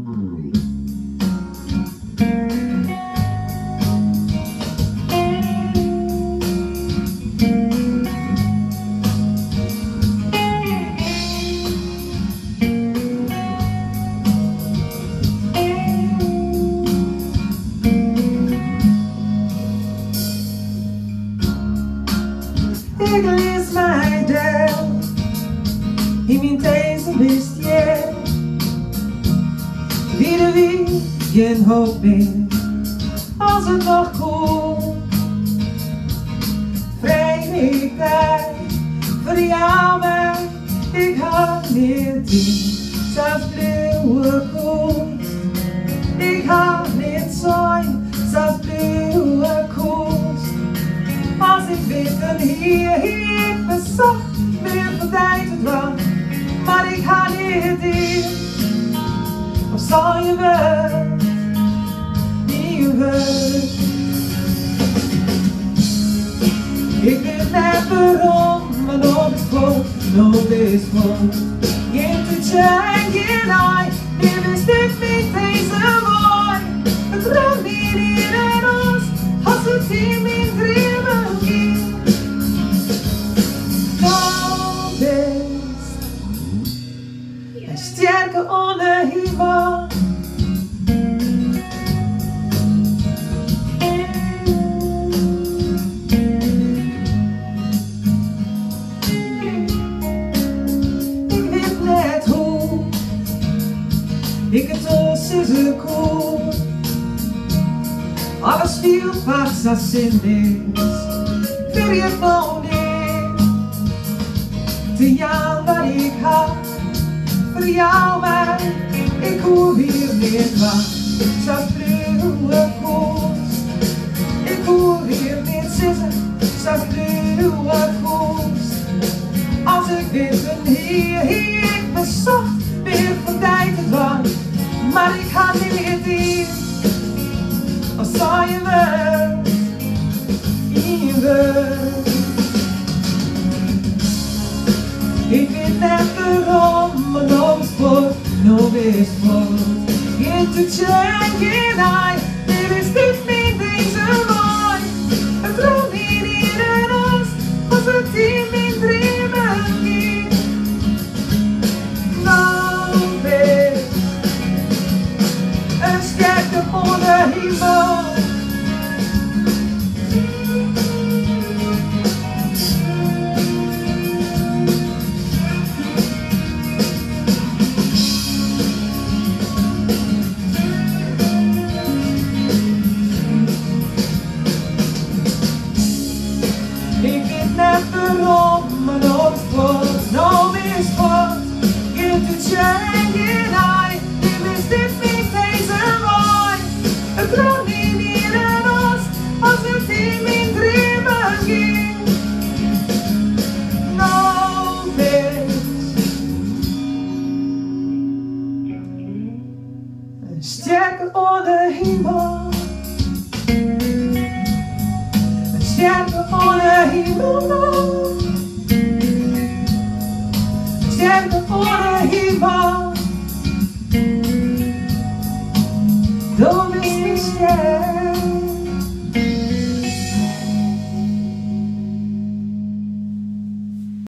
Ik lees mij deel in mijn deze wist je wie geen hoop is als het nog komt. Vrijheid voor jou maar ik had niet die zelfs blauwe koers. Ik had niet zijn zelfs blauwe koers. Als ik weet dan hier ik bezocht meer van tijd het was, maar ik ga niet hier. Of zal je wel, niet wel. Ik weet net waarom, maar nog is vol, nog is vol. Geen toetje en geen ei, nu wist ik niet deze mooi. Het droom niet in ons, als het in mijn dromen. Sterke onder hemel. Ik weet net hoe ik het ons is een koe. Alles viel vast als in is. Wil je gewoon niet te jou wat ik had. Voor jou maar, ik hoef hier niet wat, zelfs blauwe koers. Ik hoef hier niet zitten, zelfs blauwe koers. Als ik weet dan hier ik bezocht, weer van tijd het was, maar ik ga niet hier. Als zou je wel, in wel. Ik weet net waarom, maar nog is voor, nog is voor. Geen toetje en geen ei, dit is dit niet deze mooi. Het droom niet in ons, als het in mijn dromen ging. Nou weer, een sterke onder hemel. Ik weet net waarom, maar nog is voort, nog is voort. Geen toetje en geen ei, nu wist dit niet deze mooi. Het droom niet in ons, als het in mijn dromen ging. Nou is een sterke onder hemel. Sterke onder hemel. Sterke onder hemel. Dan is die sterk.